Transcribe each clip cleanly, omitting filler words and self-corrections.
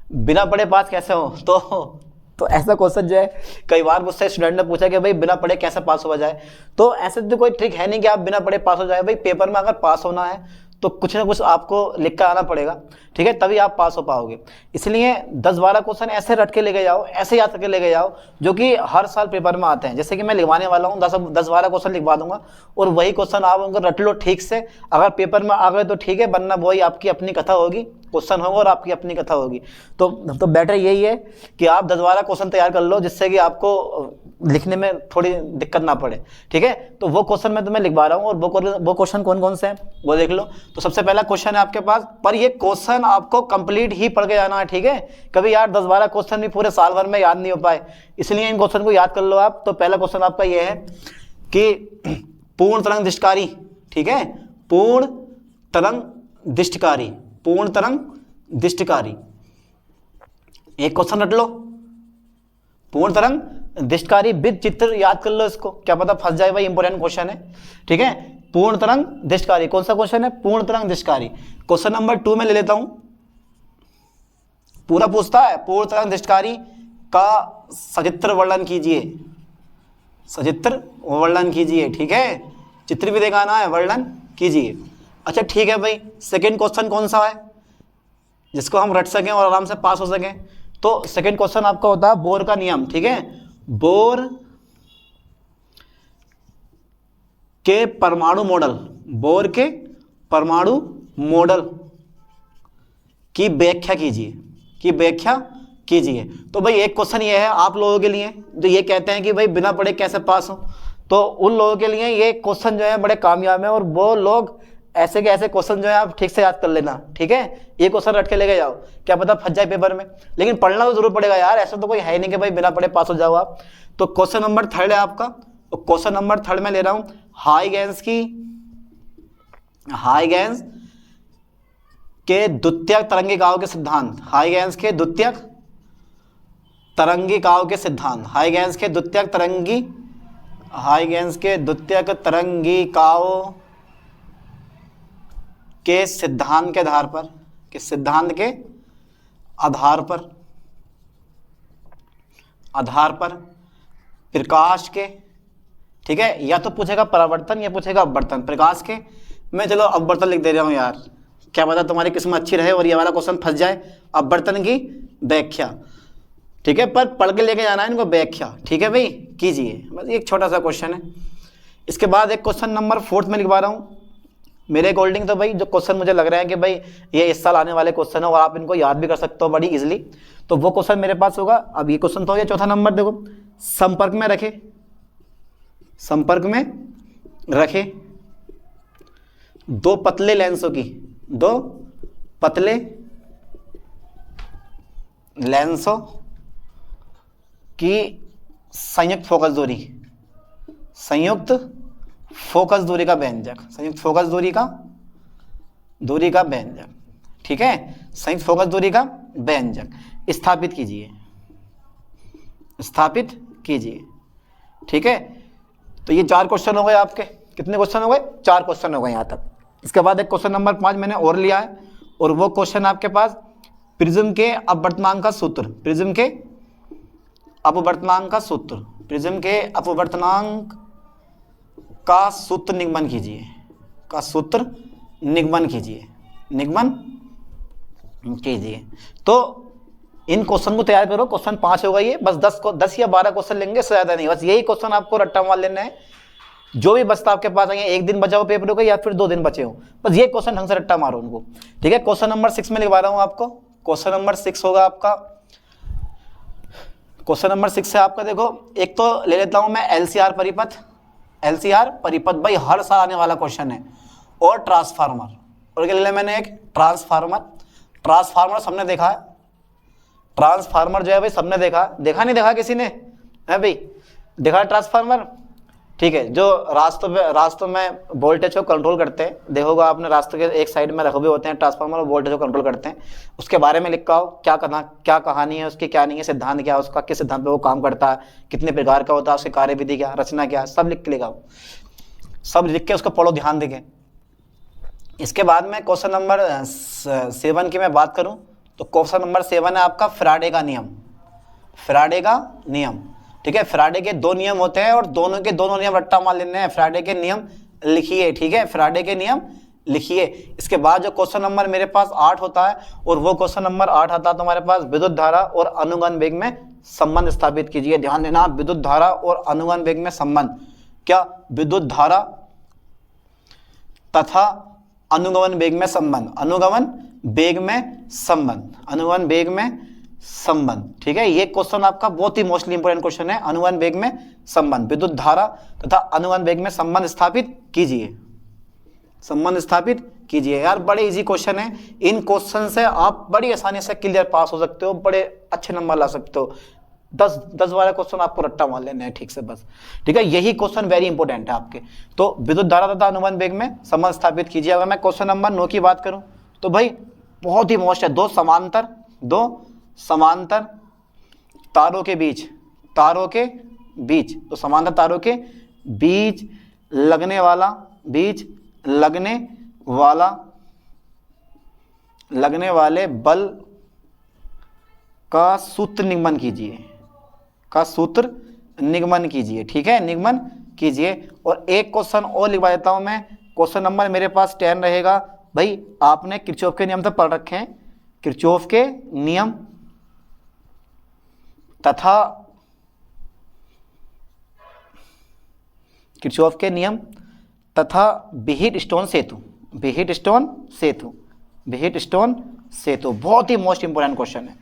बिना पढ़े पास कैसे हो? तो ऐसा क्वेश्चन जो है कई बार मुझसे स्टूडेंट ने पूछा कि भाई बिना पढ़े कैसे पास हो जाए। तो ऐसे तो कोई ट्रिक है नहीं कि आप बिना पढ़े पास हो जाए। भाई पेपर में अगर पास होना है तो कुछ ना कुछ आपको लिख कर आना पड़ेगा, ठीक है, तभी आप पास हो पाओगे। इसलिए 10-12 क्वेश्चन ऐसे रट के लेके जाओ, ऐसे याद करके लेके जाओ जो कि हर साल पेपर में आते हैं। जैसे कि मैं लिखवाने वाला हूँ 10-12 क्वेश्चन लिखवा दूंगा और वही क्वेश्चन आप उनको रट लो ठीक से। अगर पेपर में आ गए तो ठीक है, वरना वही आपकी अपनी कथा होगी, क्वेश्चन होगा और आपकी अपनी कथा होगी। तो बेटर यही है कि आप 10-12 क्वेश्चन तैयार कर लो जिससे कि आपको लिखने में थोड़ी दिक्कत ना पड़े, ठीक है। तो वो क्वेश्चन मैं तुम्हें लिखवा रहा हूँ और वो क्वेश्चन कौन कौन से हैं वो देख लो। तो सबसे पहला क्वेश्चन है आपके पास, पर ये क्वेश्चन आपको कंप्लीट ही पढ़ के जाना है, ठीक है। कभी यार 10-12 क्वेश्चन भी पूरे साल भर में याद नहीं हो पाए, इसलिए इन क्वेश्चन को याद कर लो आप। तो पहला क्वेश्चन आपका ये है कि पूर्ण तरंग दृष्टिकारी, ठीक है, पूर्ण तरंग दृष्टिकारी, पूर्ण तरंग दृष्टिकारी, एक क्वेश्चन रट लो, पूर्ण तरंग दृष्टिकारी विद चित्र याद कर लो इसको, क्या पता फंस जाए भाई, इंपॉर्टेंट क्वेश्चन है, ठीक है। पूर्ण तरंग दृष्टिकारी कौन सा क्वेश्चन है? पूर्ण तरंग दृष्टिकारी। क्वेश्चन नंबर 2 में ले लेता हूं, पूरा पूछता है पूर्ण तरंग दृष्टिकारी का सचित्र वर्णन कीजिए, सचित्र वर्णन कीजिए, ठीक है, चित्र भी दिखाना है, वर्णन कीजिए। अच्छा ठीक है भाई, सेकंड क्वेश्चन कौन सा है जिसको हम रट सकें और आराम से पास हो सकें? तो सेकंड क्वेश्चन आपका होता है बोर का नियम, ठीक है, बोर के परमाणु मॉडल, बोर के परमाणु मॉडल की व्याख्या कीजिए, की व्याख्या कीजिए। तो भाई एक क्वेश्चन ये है आप लोगों के लिए जो ये कहते हैं कि भाई बिना पढ़े कैसे पास हो, तो उन लोगों के लिए ये क्वेश्चन जो है बड़े कामयाब है। और वो लोग ऐसे के ऐसे क्वेश्चन जो है आप ठीक से याद कर लेना, ठीक है, ये क्वेश्चन रट के लेके जाओ, क्या पता फंस जाए पेपर में, लेकिन पढ़ना तो जरूर पड़ेगा यार, ऐसा तो कोई है नहीं कि भाई बिना पढ़े पास हो जाओ आप। तो क्वेश्चन नंबर 3 है आपका, तो क्वेश्चन नंबर 3 में ले रहा हूं हाइगेंस के द्वितीयक तरंगिकाओं के सिद्धांत, हाइगेंस के द्वितीयक तरंगिकाओं के सिद्धांत, हाइगेंस के द्वितीयक तरंगिकाओं के सिद्धांत के आधार पर, के सिद्धांत के आधार पर प्रकाश के, ठीक है, या तो पूछेगा परावर्तन या पूछेगा अपवर्तन। प्रकाश के मैं चलो अपवर्तन लिख दे रहा हूं यार, क्या पता तुम्हारी किस्मत अच्छी रहे और ये वाला क्वेश्चन फंस जाए। अपवर्तन की व्याख्या, ठीक है, पर पढ़ के लेके जाना है इनको व्याख्या, ठीक है भाई, कीजिए, बस एक छोटा सा क्वेश्चन है। इसके बाद एक क्वेश्चन नंबर 4 में लिखवा रहा हूं, मेरे अकॉर्डिंग तो भाई जो क्वेश्चन मुझे लग रहा है कि भाई ये इस साल आने वाले क्वेश्चन है और आप इनको याद भी कर सकते हो बड़ी इजीली, तो वो क्वेश्चन मेरे पास होगा। अब ये क्वेश्चन तो हो गया, चौथा नंबर देखो, संपर्क में रखे दो पतले लेंसों की संयुक्त फोकस दूरी का व्यंजक, संयुक्त फोकस दूरी का व्यंजक, ठीक है, संयुक्त फोकस दूरी का व्यंजक स्थापित कीजिए, ठीक है। तो ये 4 क्वेश्चन हो गए आपके, कितने क्वेश्चन हो गए? 4 क्वेश्चन हो गए यहाँ तक। इसके बाद एक क्वेश्चन नंबर 5 मैंने और लिया है और वो क्वेश्चन आपके पास प्रिज्म के अपवर्तनांक का सूत्र, प्रिज्म के अपवर्तनांक का सूत्र निगमन कीजिए। तो इन क्वेश्चन को तैयार करो, क्वेश्चन 5 हो गई है, बस 10 या 12 क्वेश्चन लेंगे, इससे ज्यादा नहीं, बस यही क्वेश्चन आपको रट्टा मार लेना है। जो भी बचता आपके पास आएंगे, एक दिन बचा हो पेपर का या फिर 2 दिन बचे हो, बस ये क्वेश्चन ढंग से रट्टा मारो उनको, ठीक है। क्वेश्चन नंबर 6 में लिखवा रहा हूं आपको, क्वेश्चन नंबर 6 होगा आपका, क्वेश्चन नंबर 6 है आपका, देखो एक तो ले लेता हूं मैं LCR परिपथ, भाई हर साल आने वाला क्वेश्चन है, और ट्रांसफार्मर, और क्या ले लिया मैंने? एक ट्रांसफार्मर सबने देखा है, ट्रांसफार्मर जो है भाई सबने देखा नहीं देखा किसी ने है भाई? देखा ट्रांसफार्मर, ठीक है, जो रास्तों में वोल्टेज को कंट्रोल करते हैं, देखोगा आपने रास्ते के एक साइड में रखे हुए होते हैं ट्रांसफार्मर और वोल्टेज को कंट्रोल करते हैं, उसके बारे में लिखा हो, क्या कहानी है उसकी, क्या नहीं है, सिद्धांत क्या है उसका, किस सिद्धांत पे वो काम करता है, कितने प्रकार का होता है, उसकी कार्यविधि क्या, रचना क्या, सब लिख के लिखाओ, सब लिख के उसको पढ़ो ध्यान देके। इसके बाद में क्वेश्चन नंबर 7 की मैं बात करूं तो क्वेश्चन नंबर 7 है आपका फैराडे का नियम। फैराडे का नियम, ठीक है। फैराडे के 2 नियम होते हैं और दोनों के दोनों नियम रट्टा मार लेने हैं। फैराडे के नियम लिखिए, ठीक है, फैराडे के नियम लिखिए। इसके बाद जो क्वेश्चन नंबर मेरे पास 8 होता है, और वो क्वेश्चन नंबर 8 आता है तुम्हारे पास, विद्युत धारा और अनुगमन वेग में संबंध स्थापित कीजिए। ध्यान देना, विद्युत धारा और अनुगमन वेग में संबंध। क्या? विद्युत धारा तथा अनुगमन वेग में संबंध, अनुगमन वेग में संबंध, अनुगमन वेग में संबंध, ठीक है। ये क्वेश्चन आपका बहुत ही मोस्टली इंपोर्टेंट क्वेश्चन है। अनुगमन वेग में संबंध, विद्युत धारा तथा अनुगमन वेग में संबंध स्थापित कीजिए, संबंध स्थापित कीजिए। यार बड़े इजी क्वेश्चन है, इन क्वेश्चन से आप बड़ी आसानी से क्लियर पास हो सकते हो, बड़े अच्छे नंबर ला सकते हो। 10-12 क्वेश्चन आपको रट्टा मार लेने हैं ठीक से बस, ठीक है। यही क्वेश्चन वेरी इंपॉर्टेंट है आपके। तो विद्युत धारा तथा अनुगमन वेग में संबंध स्थापित कीजिए। अगर मैं क्वेश्चन नंबर 9 की बात करूं तो भाई बहुत ही मोस्ट है। दो समांतर तारों के बीच, तो समांतर तारों के बीच लगने वाले बल का सूत्र निगमन कीजिए, ठीक है, निगमन कीजिए। और एक क्वेश्चन और लिखवा देता हूं मैं। क्वेश्चन नंबर मेरे पास 10 रहेगा। भाई आपने किरचॉफ के नियम तो पढ़ रखे हैं, किरचॉफ के नियम तथा बीहिट-स्टोन सेतु, बहुत ही मोस्ट इंपोर्टेंट क्वेश्चन है।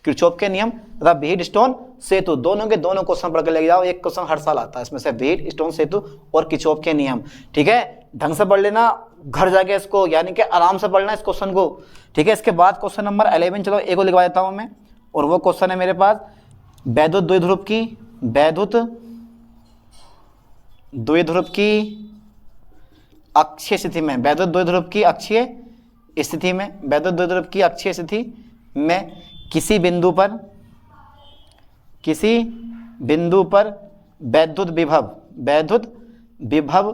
किरचॉफ के नियम तथा बीहिट-स्टोन सेतु, दोनों के दोनों क्वेश्चन पढ़ के लेके जाओ। एक क्वेश्चन हर साल आता है इसमें से, बीहिट-स्टोन सेतु और किरचॉफ के नियम, ठीक है। ढंग से पढ़ लेना, घर जाके इसको यानी कि आराम से पढ़ना इस क्वेश्चन को, ठीक है। इसके बाद क्वेश्चन नंबर 11, चलो एक को लिखवा देता हूं मैं, और वो क्वेश्चन है मेरे पास वैद्युत द्विध्रुव की अक्षीय स्थिति में, वैद्युत द्विध्रुव की अक्षीय स्थिति में किसी बिंदु पर वैद्युत विभव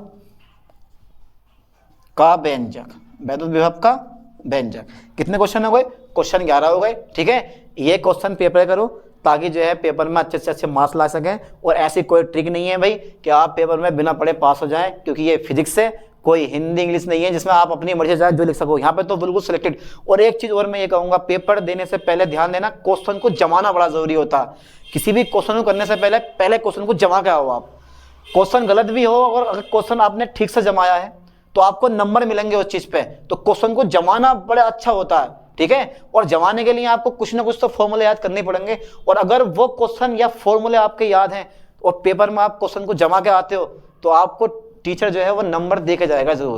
का व्यंजक, कितने क्वेश्चन हो गए? क्वेश्चन 11 हो गए, ठीक है। ये क्वेश्चन पेपर करो ताकि जो है पेपर में अच्छे से अच्छे मार्क्स ला सकें। और ऐसी कोई ट्रिक नहीं है भाई कि आप पेपर में बिना पढ़े पास हो जाएं, क्योंकि ये फिजिक्स है, कोई हिंदी इंग्लिश नहीं है जिसमें आप अपनी मर्जी से जो लिख सको। यहाँ पे तो बिल्कुल सिलेक्टेड। और एक चीज और मैं ये कहूंगा, पेपर देने से पहले ध्यान देना, क्वेश्चन को जमाना बड़ा जरूरी होता है। किसी भी क्वेश्चन को करने से पहले क्वेश्चन को जमा के आओ आप। क्वेश्चन गलत भी हो और अगर क्वेश्चन आपने ठीक से जमाया है तो आपको नंबर मिलेंगे उस चीज पे। तो क्वेश्चन को जमाना बड़ा अच्छा होता है, ठीक है। और जमाने के लिए आपको कुछ ना कुछ तो फॉर्मूले याद करने पड़ेंगे। और अगर वो क्वेश्चन या फॉर्मूले आपके याद हैं और पेपर में आप क्वेश्चन को जमा के आते हो तो आपको टीचर जो है वो नंबर दे के जाएगा जरूर।